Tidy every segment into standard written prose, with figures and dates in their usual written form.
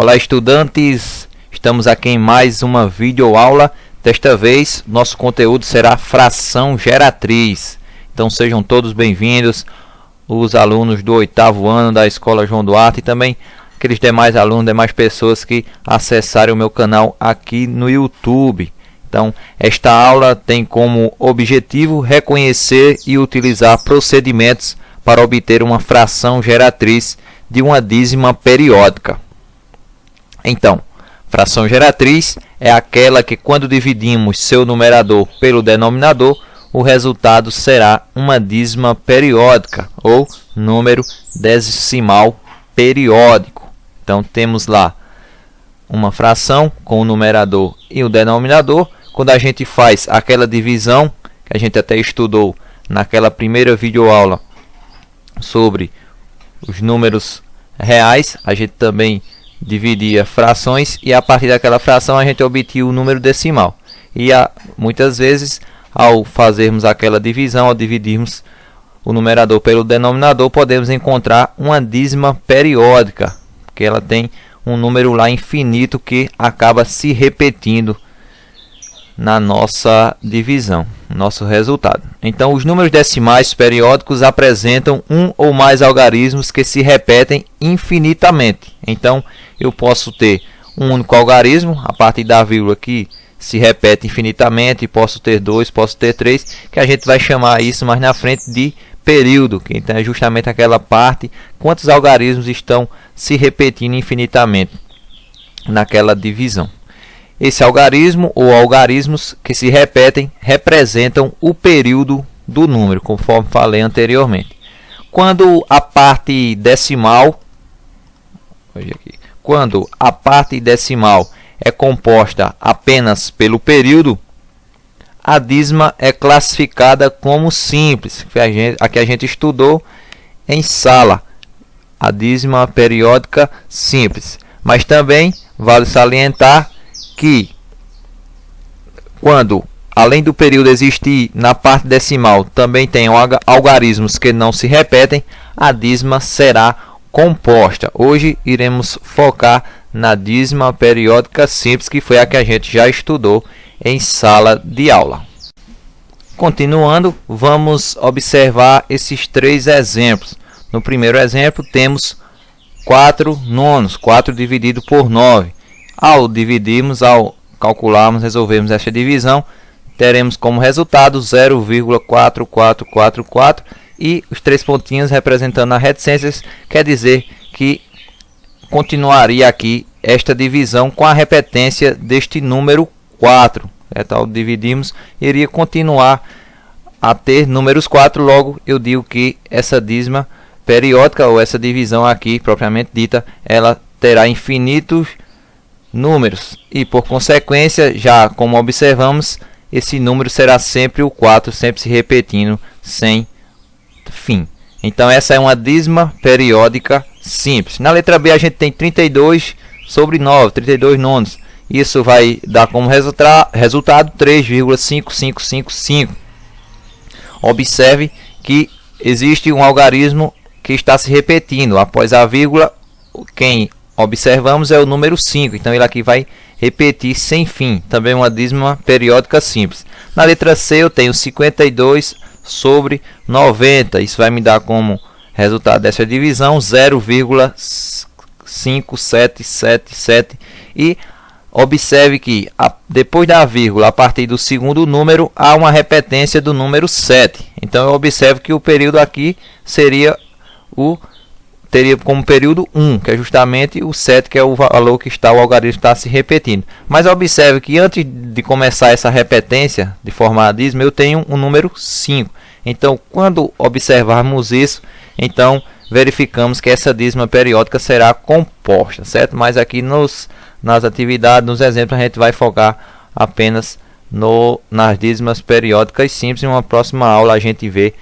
Olá, estudantes! Estamos aqui em mais uma videoaula. Desta vez, nosso conteúdo será fração geratriz. Então, sejam todos bem-vindos, os alunos do 8º ano da Escola João Duarte e também aqueles demais alunos, demais pessoas que acessarem o meu canal aqui no YouTube. Então, esta aula tem como objetivo reconhecer e utilizar procedimentos para obter uma fração geratriz de uma dízima periódica. Então, fração geratriz é aquela que, quando dividimos seu numerador pelo denominador, o resultado será uma dízima periódica ou número decimal periódico. Então, temos lá uma fração com o numerador e o denominador. Quando a gente faz aquela divisão, que a gente até estudou naquela primeira videoaula sobre os números reais, a gente também dividia frações e a partir daquela fração a gente obtinha o número decimal. E muitas vezes, ao fazermos aquela divisão, ao dividirmos o numerador pelo denominador, podemos encontrar uma dízima periódica, porque ela tem um número lá infinito que acaba se repetindo na nossa divisão, nosso resultado. Então, os números decimais periódicos apresentam um ou mais algarismos que se repetem infinitamente. Então, eu posso ter um único algarismo a partir da vírgula que se repete infinitamente, posso ter dois, posso ter três, que a gente vai chamar isso mais na frente de período, que então é justamente aquela parte quantos algarismos estão se repetindo infinitamente naquela divisão. Esse algarismo ou algarismos que se repetem representam o período do número, conforme falei anteriormente. Quando a parte decimal é composta apenas pelo período, a dízima é classificada como simples, a que a gente estudou em sala, a dízima periódica simples. Mas também vale salientar que quando, além do período existir na parte decimal, também tem algarismos que não se repetem, a dízima será composta. Hoje iremos focar na dízima periódica simples, que foi a que a gente já estudou em sala de aula. Continuando, vamos observar esses três exemplos. No primeiro exemplo, temos 4 nonos, 4 dividido por 9. Ao calcularmos, resolvermos esta divisão, teremos como resultado 0,4444 e os 3 pontinhos representando as reticências, quer dizer que continuaria aqui esta divisão com a repetência deste número 4. Ao dividirmos, iria continuar a ter números 4, logo eu digo que essa dízima periódica, ou essa divisão aqui, propriamente dita, ela terá infinitos números e, por consequência, já como observamos, esse número será sempre o 4, sempre se repetindo sem fim. Então, essa é uma dízima periódica simples. Na letra B, a gente tem 32 sobre 9, 32 nonos. Isso vai dar como resultado 3,5555. Observe que existe um algarismo que está se repetindo. Após a vírgula, quem observamos é o número 5. Então, ele aqui vai repetir sem fim. Também uma dízima periódica simples. Na letra C, eu tenho 52 sobre 90. Isso vai me dar como resultado dessa divisão 0,5777. E observe que depois da vírgula, a partir do segundo número, há uma repetência do número 7. Então, eu observo que o período aqui teria como período 1, que é justamente o 7, que é o valor que o algarismo está se repetindo. Mas observe que antes de começar essa repetência de formar a dízima, eu tenho um número 5. Então, quando observarmos isso, então verificamos que essa dízima periódica será composta, certo? Mas aqui nas atividades, nos exemplos, a gente vai focar apenas nas dízimas periódicas simples. Em uma próxima aula a gente vê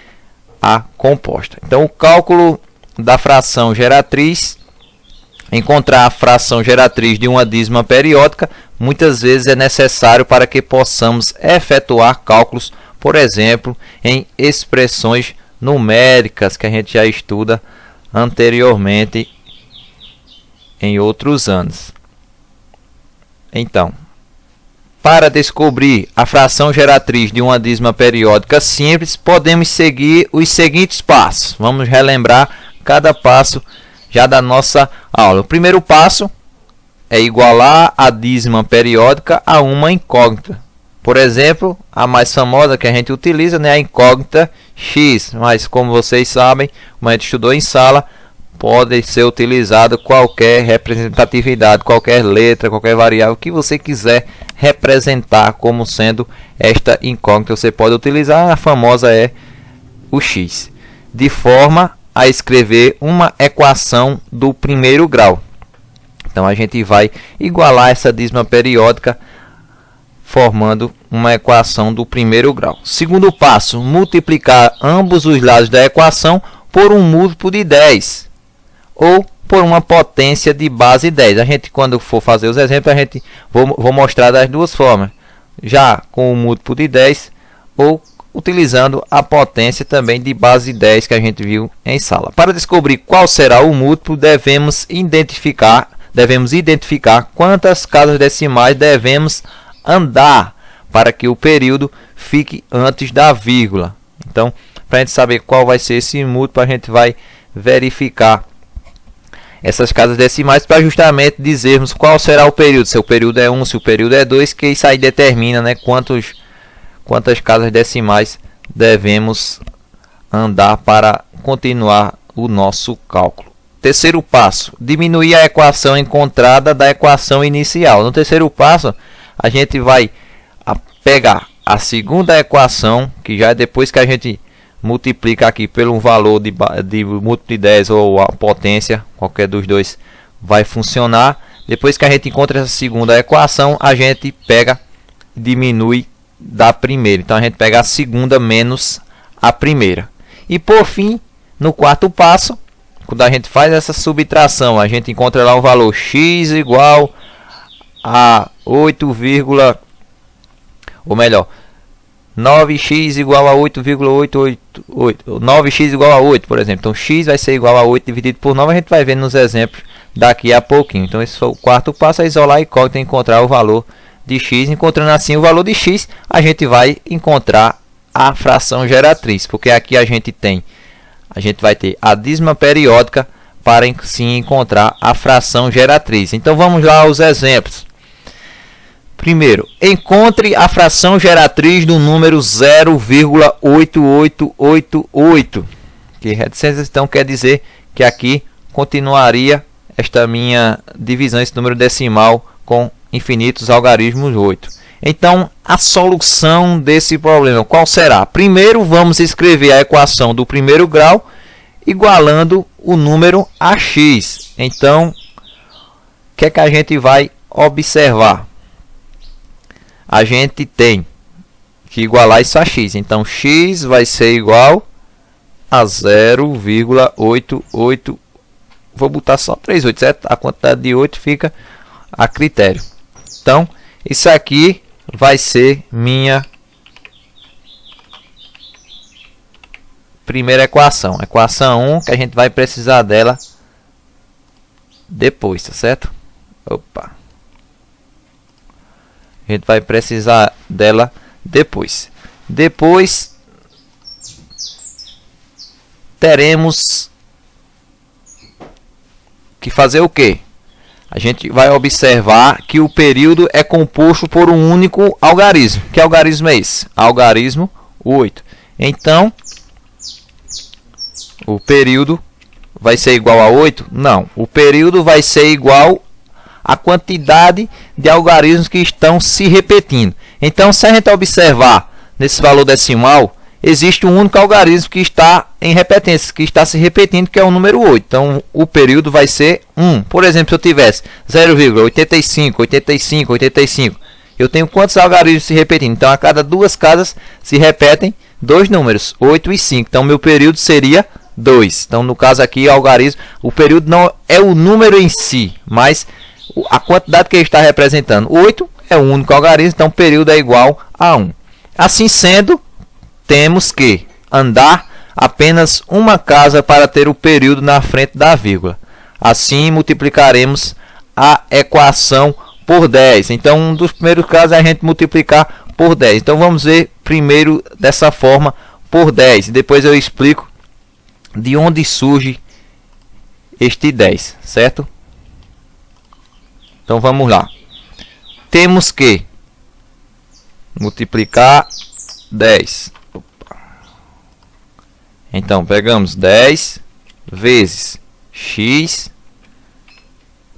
a composta. Então, o cálculo da fração geratriz, encontrar a fração geratriz de uma dízima periódica, muitas vezes é necessário para que possamos efetuar cálculos, por exemplo, em expressões numéricas que a gente já estuda anteriormente em outros anos. Então, para descobrir a fração geratriz de uma dízima periódica simples, podemos seguir os seguintes passos. Vamos relembrar cada passo já da nossa aula. O primeiro passo é igualar a dízima periódica a uma incógnita. Por exemplo, a mais famosa que a gente utiliza, né, a incógnita x, mas como vocês sabem, como a gente estudou em sala, pode ser utilizado qualquer representatividade, qualquer letra, qualquer variável que você quiser representar como sendo esta incógnita. Você pode utilizar, a famosa é o x, de forma a escrever uma equação do primeiro grau. Então a gente vai igualar essa dízima periódica formando uma equação do primeiro grau. Segundo passo, multiplicar ambos os lados da equação por um múltiplo de 10 ou por uma potência de base 10. A gente, quando for fazer os exemplos, vou mostrar das duas formas, já com o múltiplo de 10 ou utilizando a potência também de base 10 que a gente viu em sala. Para descobrir qual será o múltiplo, devemos identificar quantas casas decimais devemos andar para que o período fique antes da vírgula. Então, para a gente saber qual vai ser esse múltiplo, a gente vai verificar essas casas decimais para justamente dizermos qual será o período. Se o período é 1, se o período é 2, que isso aí determina, né, quantas casas decimais devemos andar para continuar o nosso cálculo. Terceiro passo, diminuir a equação encontrada da equação inicial. No terceiro passo, a gente vai pegar a segunda equação, que já é depois que a gente multiplica aqui pelo valor de múltiplo de 10 ou a potência, qualquer dos dois vai funcionar. Depois que a gente encontra essa segunda equação, a gente pega e diminui da primeira. Então a gente pega a segunda menos a primeira. E por fim, no quarto passo, quando a gente faz essa subtração, a gente encontra lá o valor x igual a 9x igual a 8,888, 9x igual a 8, por exemplo. Então x vai ser igual a 8 dividido por 9, a gente vai ver nos exemplos daqui a pouquinho. Então esse foi o quarto passo, é isolar a incógnita e encontrar o valor de x. Encontrando assim o valor de x, a gente vai encontrar a fração geratriz, porque aqui a gente vai ter a dízima periódica para sim encontrar a fração geratriz. Então vamos lá aos exemplos. Primeiro, encontre a fração geratriz do número 0,8888, que reticências então quer dizer que aqui continuaria esta minha divisão, esse número decimal com infinitos algarismos 8. Então, a solução desse problema, qual será? Primeiro, vamos escrever a equação do primeiro grau igualando o número a x. Então, o que é que a gente vai observar? A gente tem que igualar isso a x. Então, x vai ser igual a 0,88. Vou botar só 38, certo? A quantidade de 8 fica a critério. Então, isso aqui vai ser minha primeira equação. Equação 1, que a gente vai precisar dela depois, tá certo? Opa! A gente vai precisar dela depois. Depois teremos que fazer o quê? A gente vai observar que o período é composto por um único algarismo. Que algarismo é esse? Algarismo 8. Então, o período vai ser igual a 8? Não. O período vai ser igual a quantidade de algarismos que estão se repetindo. Então, se a gente observar nesse valor decimal, existe um único algarismo que está em repetência, que está se repetindo, que é o número 8. Então, o período vai ser 1. Por exemplo, se eu tivesse 0,85, 85, 85, eu tenho quantos algarismos se repetindo? Então, a cada duas casas se repetem dois números, 8 e 5. Então, meu período seria 2. Então, no caso aqui, o período não é o número em si, mas a quantidade que ele está representando. 8 é o único algarismo, então o período é igual a 1. Assim sendo, temos que andar apenas uma casa para ter o período na frente da vírgula. Assim, multiplicaremos a equação por 10. Então, um dos primeiros casos é a gente multiplicar por 10. Então, vamos ver primeiro dessa forma por 10. Depois eu explico de onde surge este 10, certo? Então, vamos lá. Temos que multiplicar 10. Então, pegamos 10 vezes x.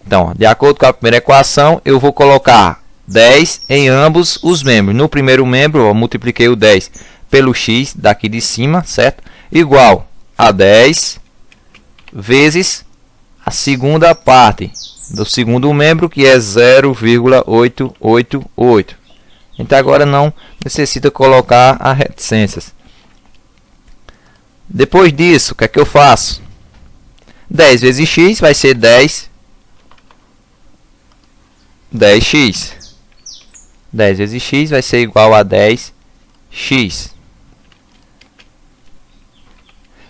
Então, de acordo com a primeira equação, eu vou colocar 10 em ambos os membros. No primeiro membro, eu multipliquei o 10 pelo x daqui de cima, certo? Igual a 10 vezes a segunda parte do segundo membro, que é 0,888. Então, agora não necessita colocar as reticências. Depois disso, o que é que eu faço? 10 vezes x vai ser 10x. 10 vezes x vai ser igual a 10x.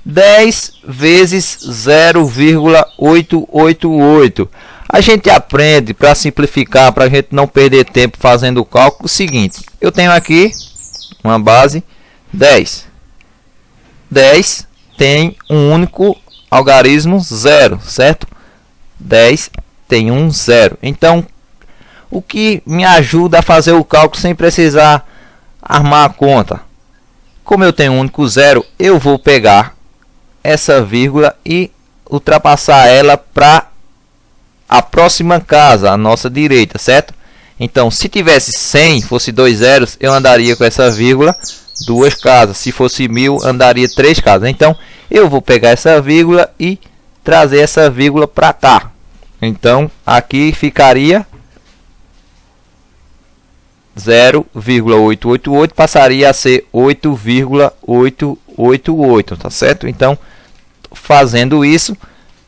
10 vezes 0,888. A gente aprende, para simplificar, para a gente não perder tempo fazendo o cálculo, o seguinte. Eu tenho aqui uma base 10. 10 tem um único algarismo 0, certo? 10 tem um 0. Então, o que me ajuda a fazer o cálculo sem precisar armar a conta? Como eu tenho um único 0, eu vou pegar essa vírgula e ultrapassar ela para a próxima casa, a nossa direita, certo? Então, se tivesse 100, fosse 2 zeros, eu andaria com essa vírgula 2 casas. Se fosse 1000, andaria 3 casas. Então, eu vou pegar essa vírgula e trazer essa vírgula para cá. Então, aqui ficaria 0,888, passaria a ser 8,888, tá certo? Então, fazendo isso,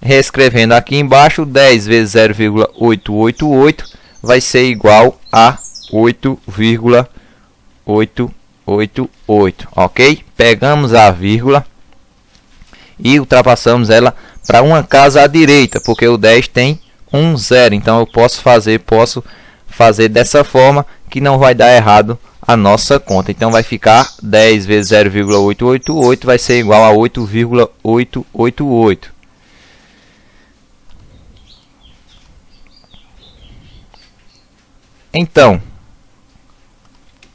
reescrevendo aqui embaixo, 10 vezes 0,888 vai ser igual a 8,888, ok? Pegamos a vírgula e ultrapassamos ela para uma casa à direita, porque o 10 tem um 0, então eu posso fazer dessa forma que não vai dar errado a nossa conta. Então vai ficar 10 vezes 0,888 vai ser igual a 8,888. Então,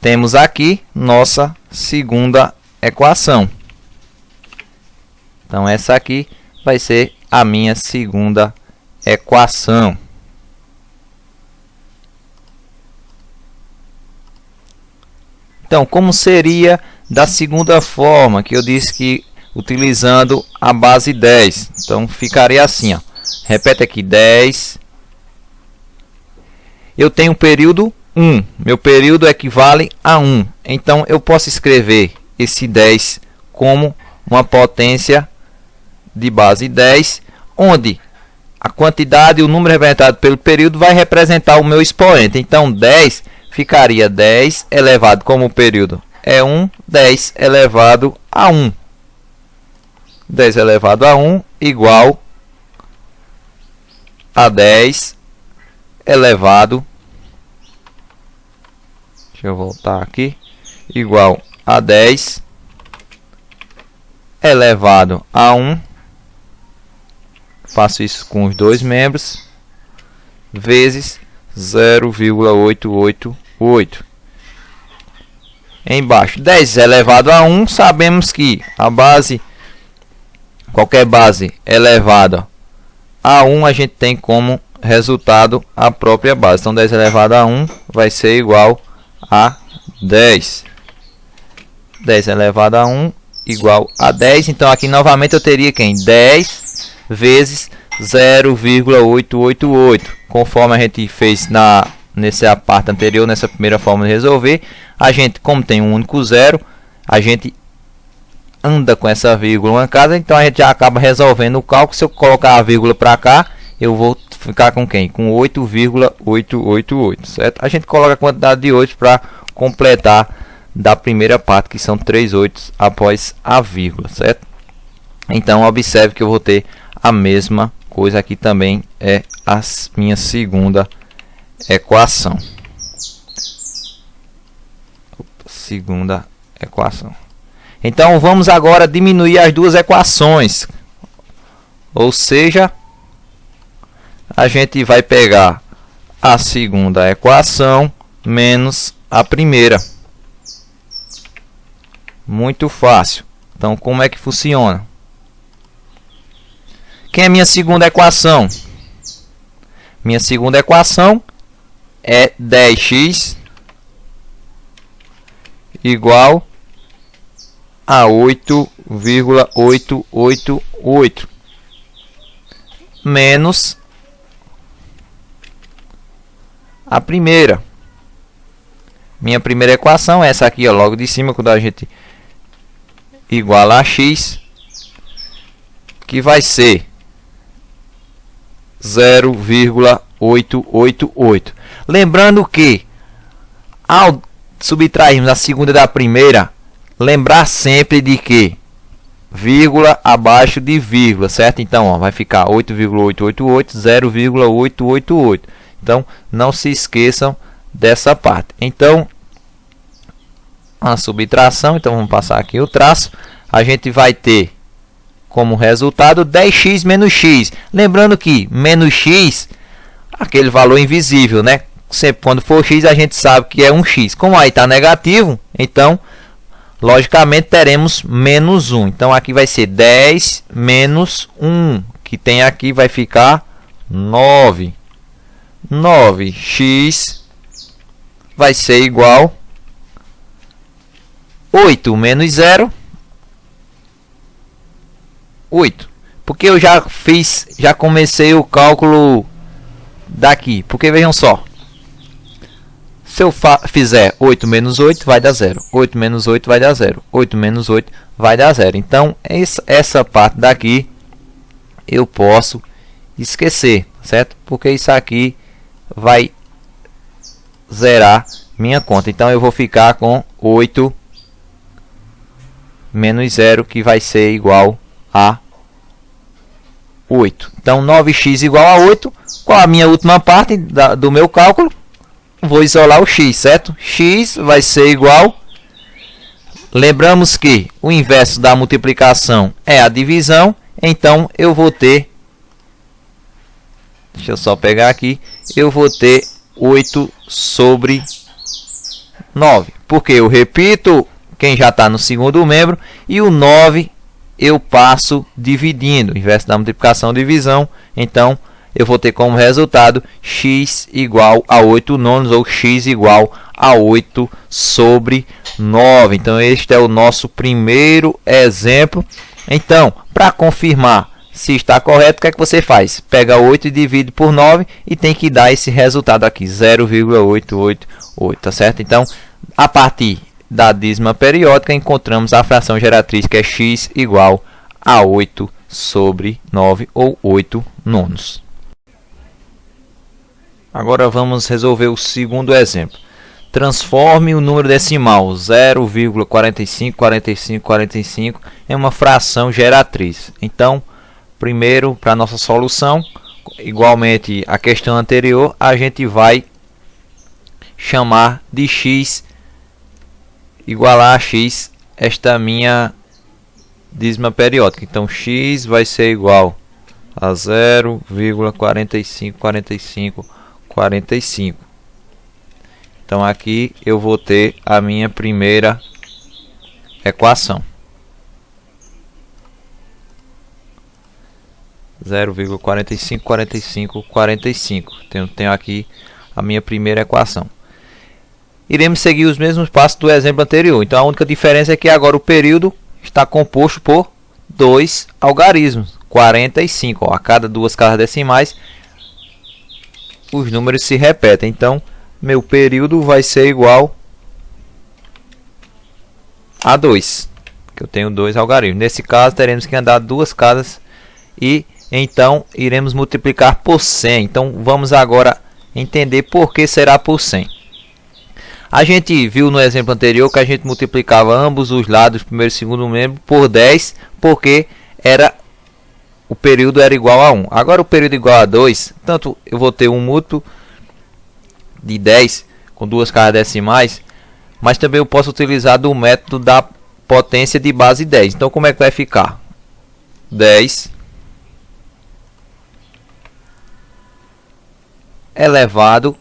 temos aqui nossa segunda equação. Então, essa aqui vai ser a minha segunda equação. Então, como seria da segunda forma, que eu disse que utilizando a base 10. Então, ficaria assim, ó. Repete aqui, 10. Eu tenho período 1. Meu período equivale a 1. Então, eu posso escrever esse 10 como uma potência de base 10, onde a quantidade, o número representado pelo período, vai representar o meu expoente. Então, 10 ficaria 10 elevado, como o período é 1, 10 elevado a 1. 10 elevado a 1 igual a 10 elevado, deixa eu voltar aqui, igual a 10 elevado a 1, faço isso com os dois membros, vezes 0,888. Embaixo, 10 elevado a 1, sabemos que a base, qualquer base elevada a 1, a gente tem como resultado a própria base. Então, 10 elevado a 1 vai ser igual a 10. 10 elevado a 1 igual a 10. Então, aqui novamente eu teria quem? 10 vezes 0,888. Conforme a gente fez nessa parte anterior, nessa primeira forma de resolver, a gente, como tem um único zero, a gente anda com essa vírgula uma casa, então a gente já acaba resolvendo o cálculo. Se eu colocar a vírgula para cá, eu vou ficar com quem? Com 8,888, certo? A gente coloca a quantidade de 8 para completar da primeira parte, que são 3 8 após a vírgula, certo? Então, observe que eu vou ter a mesma coisa aqui também é a minha segunda equação. Segunda equação. Então vamos agora diminuir as duas equações. Ou seja, a gente vai pegar a segunda equação menos a primeira. Muito fácil. Então como é que funciona? Quem é minha segunda equação? Minha segunda equação é 10x igual a 8,888 menos a primeira. Minha primeira equação é essa aqui, ó, logo de cima, quando a gente iguala a x, que vai ser 0,888. Lembrando que ao subtrairmos a segunda da primeira, lembrar sempre de que vírgula abaixo de vírgula, certo? Então, ó, vai ficar 8,888, 0,888. Então, não se esqueçam dessa parte. Então, a subtração, então vamos passar aqui o traço. A gente vai ter como resultado 10x menos x. Lembrando que menos x, aquele valor invisível, né? Sempre quando for x, a gente sabe que é um x. Como aí está negativo, então, logicamente, teremos menos 1. Então, aqui vai ser 10 menos 1, que tem aqui, vai ficar 9. 9x vai ser igual 8 menos 0, 8. Porque eu já comecei o cálculo daqui. Porque vejam só, se eu fizer 8 menos 8 vai dar 0, 8 menos 8 vai dar 0, 8 menos 8 vai dar 0. Então essa parte daqui eu posso esquecer, certo? Porque isso aqui vai zerar minha conta. Então eu vou ficar com 8 menos 0, que vai ser igual a 8. Então 9x igual a 8. Qual a minha última parte do meu cálculo? Vou isolar o x, certo? X vai ser igual... Lembramos que o inverso da multiplicação é a divisão. Então eu vou ter... Deixa eu só pegar aqui. Eu vou ter 8 sobre 9. Porque eu repito quem já está no segundo membro. E o 9 eu passo dividindo. Inverso da multiplicação, divisão. Então eu vou ter como resultado x igual a 8 nonos. Ou x igual a 8 sobre 9. Então este é o nosso primeiro exemplo. Então, para confirmar se está correto, o que é que você faz? Pega 8 e divide por 9 e tem que dar esse resultado aqui, 0,888, tá certo? Então, a partir da dízima periódica, encontramos a fração geratriz, que é x igual a 8 sobre 9, ou 8 nonos. Agora vamos resolver o segundo exemplo. Transforme o número decimal 0,454545 em uma fração geratriz. Então, primeiro, para nossa solução, igualmente a questão anterior, a gente vai chamar de x, igualar a x, esta minha dízima periódica. Então, x vai ser igual a 0,454545. Então, aqui eu vou ter a minha primeira equação. 0,454545. Tenho aqui a minha primeira equação. Iremos seguir os mesmos passos do exemplo anterior. Então a única diferença é que agora o período está composto por 2 algarismos. 45. Ó, a cada duas casas decimais os números se repetem. Então meu período vai ser igual a 2. Que eu tenho 2 algarismos. Nesse caso teremos que andar duas casas e então iremos multiplicar por 100. Então vamos agora entender por que será por 100. A gente viu no exemplo anterior que a gente multiplicava ambos os lados, primeiro e segundo membro, por 10, porque era o período era igual a 1. Agora o período igual a 2, tanto eu vou ter um múltiplo de 10 com duas casas decimais, mas também eu posso utilizar do método da potência de base 10. Então como é que vai ficar? 10 elevado,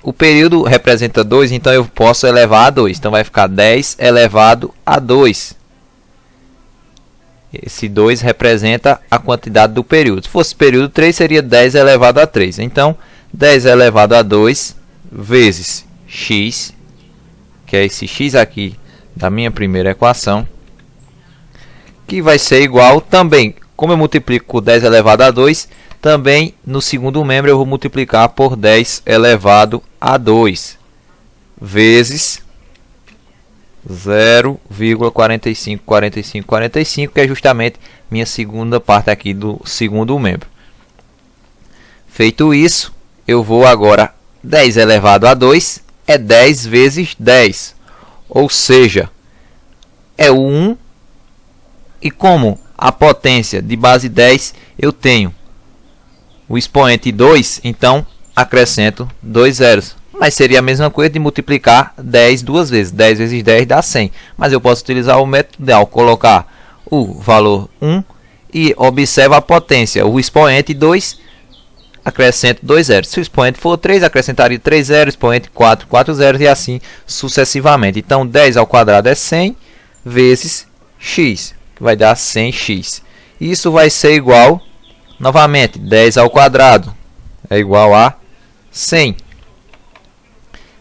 o período representa 2, então eu posso elevar a 2. Então vai ficar 10 elevado a 2. Esse 2 representa a quantidade do período. Se fosse período 3, seria 10 elevado a 3. Então, 10 elevado a 2 vezes x, que é esse x aqui da minha primeira equação, que vai ser igual também, como eu multiplico com 10 elevado a 2, também no segundo membro eu vou multiplicar por 10 elevado a 2 vezes 0,454545, que é justamente minha segunda parte aqui do segundo membro. Feito isso, eu vou agora 10 elevado a 2 é 10 vezes 10, ou seja, é o 1, e como a potência de base 10 eu tenho o expoente 2, então acrescento 2 zeros. Mas seria a mesma coisa de multiplicar 10 duas vezes. 10 vezes 10 dá 100. Mas eu posso utilizar o método de colocar o valor 1 e observa a potência. O expoente 2, acrescento 2 zeros. Se o expoente for 3, acrescentaria 3 zeros. Expoente 4, 4 zeros e assim sucessivamente. Então 10 ao quadrado é 100 vezes x, que vai dar 100x. Isso vai ser igual, novamente, 10 ao quadrado é igual a 100.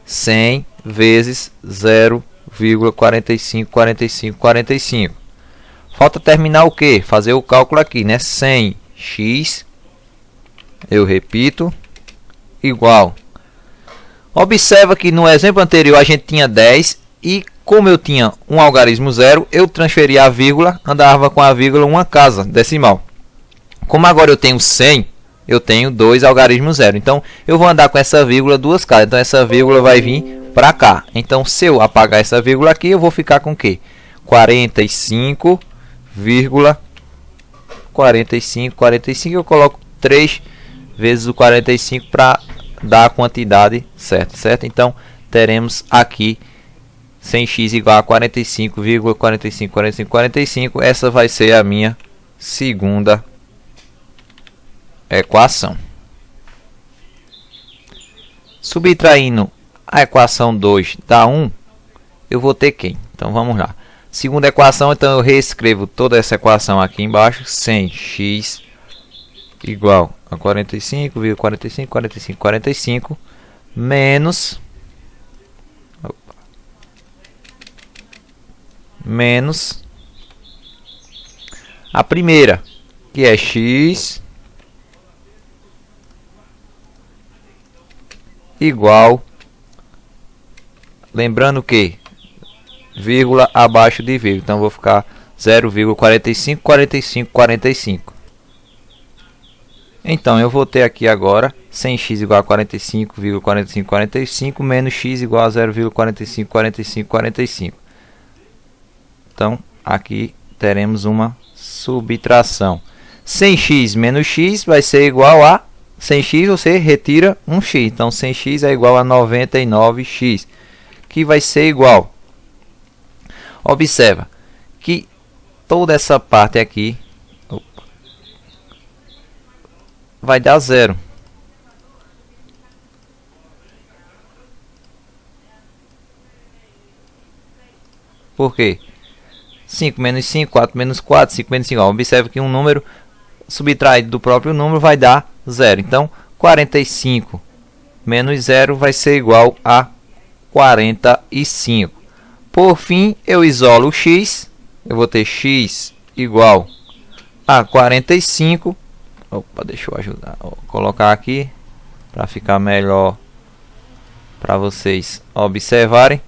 100 vezes 0,454545. Falta terminar o que? Fazer o cálculo aqui, né? 100x, eu repito, igual. Observa que no exemplo anterior a gente tinha 10 e como eu tinha um algarismo zero, eu transferi a vírgula, andava com a vírgula uma casa decimal. Como agora eu tenho 100, eu tenho 2 algarismos zero. Então, eu vou andar com essa vírgula duas casas. Então, essa vírgula vai vir para cá. Então, se eu apagar essa vírgula aqui, eu vou ficar com o quê? 45, eu coloco 3 vezes o 45 para dar a quantidade certa, certo? Então, teremos aqui 100x igual a 45,454545. Essa vai ser a minha segunda equação. Subtraindo a equação 2 da 1, eu vou ter quem? Então vamos lá. Segunda equação, então eu reescrevo toda essa equação aqui embaixo. 100x igual a 45,454545 menos a primeira, que é x igual, lembrando que vírgula abaixo de vírgula, então vou ficar 0,454545. Então eu vou ter aqui agora 100x igual a 45,4545 menos x igual a 0,454545. Então aqui teremos uma subtração. 100x menos x vai ser igual a 100x, você retira um x. Então 100x é igual a 99x, que vai ser igual. Observa que toda essa parte aqui vai dar zero. Por quê? 5 menos 5, 4 menos 4, 5 menos 5. Observe que um número subtraído do próprio número vai dar zero. Então, 45 menos 0 vai ser igual a 45. Por fim, eu isolo o x. Eu vou ter x igual a 45. Opa, deixa eu ajudar. Vou colocar aqui para ficar melhor para vocês observarem.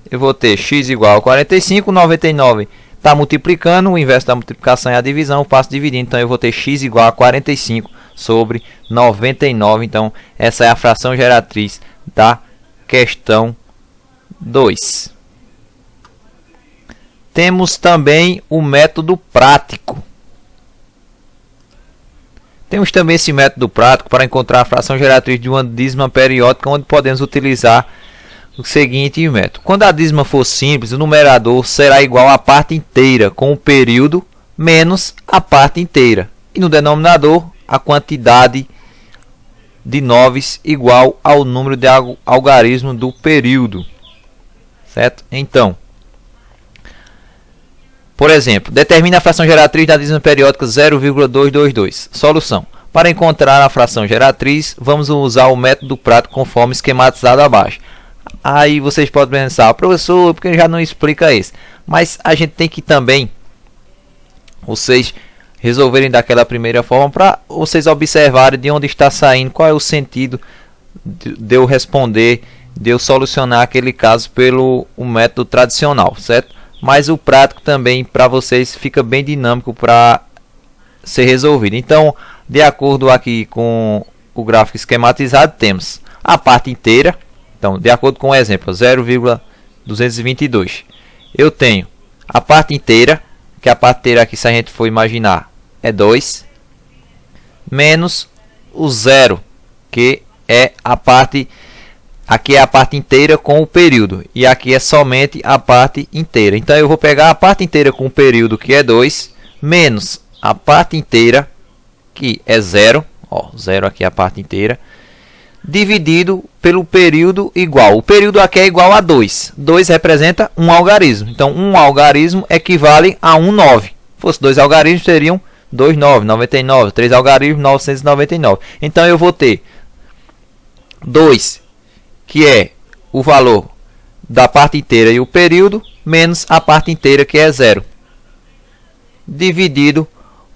Eu vou ter x igual a 45, 99 está multiplicando, o inverso da multiplicação é a divisão, eu passo dividindo, então eu vou ter x igual a 45 sobre 99. Então essa é a fração geratriz da questão 2. Temos também o método prático. Temos também esse método prático para encontrar a fração geratriz de uma dízima periódica, onde podemos utilizar o seguinte método. Quando a dízima for simples, o numerador será igual à parte inteira com o período menos a parte inteira. E no denominador, a quantidade de noves igual ao número de algarismo do período. Certo? Então, por exemplo, determine a fração geratriz da dízima periódica 0,222. Solução. Para encontrar a fração geratriz, vamos usar o método prático conforme esquematizado abaixo. Aí vocês podem pensar, professor, porque já não explica isso. Mas a gente tem que também, vocês resolverem daquela primeira forma, para vocês observarem de onde está saindo, qual é o sentido de eu responder, de eu solucionar aquele caso pelo método tradicional, certo? Mas o prático também para vocês fica bem dinâmico para ser resolvido. Então, de acordo aqui com o gráfico esquematizado, temos a parte inteira. Então, de acordo com o exemplo 0,222, eu tenho a parte inteira, que a parte inteira aqui, se a gente for imaginar, é 2, menos o zero, que é a parte, aqui é a parte inteira com o período, e aqui é somente a parte inteira. Então eu vou pegar a parte inteira com o período, que é 2, menos a parte inteira, que é 0, ó, 0 aqui é a parte inteira, dividido pelo período igual. O período aqui é igual a 2. 2 representa um algarismo. Então, um algarismo equivale a 1 9. Se fosse 2 algarismos, seriam 2 9, 99. 3 algarismos, 999. Então, eu vou ter 2, que é o valor da parte inteira e o período, menos a parte inteira, que é 0. Dividido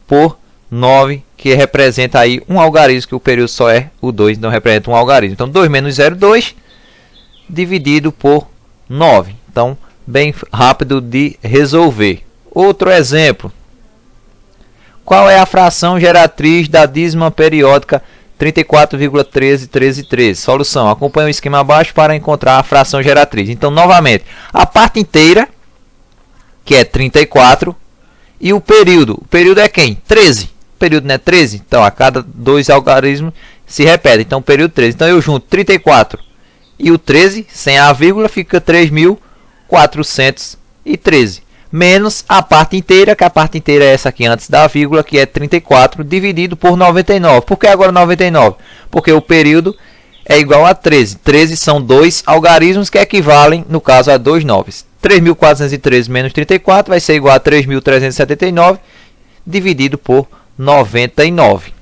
por 9, que representa aí um algarismo, que o período só é o 2, então representa um algarismo. Então 2 menos 0, 2, dividido por 9. Então, bem rápido de resolver. Outro exemplo. Qual é a fração geratriz da dízima periódica 34,13133? Solução. Acompanhe o esquema abaixo para encontrar a fração geratriz. Então, novamente, a parte inteira, que é 34, e o período. O período é quem? 13. O período não é 13? Então, a cada 2 algarismos se repete. Então, o período 13. Então, eu junto 34 e o 13, sem a vírgula, fica 3.413. Menos a parte inteira, que a parte inteira é essa aqui antes da vírgula, que é 34, dividido por 99. Por que agora 99? Porque o período é igual a 13. 13 são 2 algarismos que equivalem, no caso, a 2 noves. 3.413 menos 34 vai ser igual a 3.379, dividido por 99.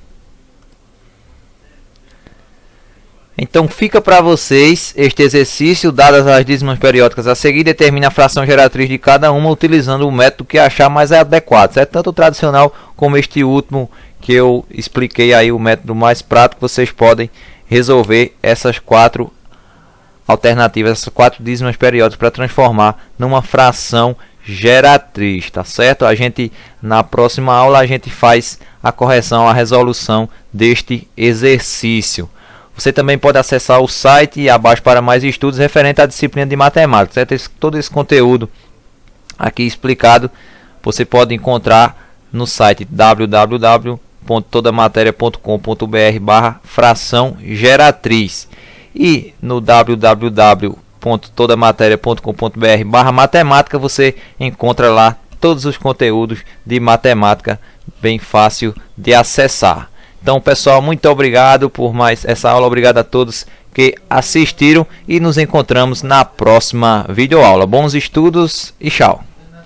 Então fica para vocês este exercício. Dadas as dízimas periódicas a seguir, determine a fração geratriz de cada uma utilizando o método que achar mais adequado, certo? Tanto o tradicional como este último que eu expliquei aí, o método mais prático. Vocês podem resolver essas 4 alternativas, essas 4 dízimas periódicas, para transformar numa fração geratriz, tá certo? A gente, na próxima aula, a gente faz a correção, a resolução deste exercício. Você também pode acessar o site abaixo para mais estudos referente à disciplina de matemática, certo? Todo esse conteúdo aqui explicado você pode encontrar no site www.todamateria.com.br/fração geratriz e no www.todamateria.com.br/matemática. Você encontra lá todos os conteúdos de matemática, bem fácil de acessar. Então, pessoal, muito obrigado por mais essa aula. Obrigado a todos que assistiram e nos encontramos na próxima videoaula. Bons estudos e tchau!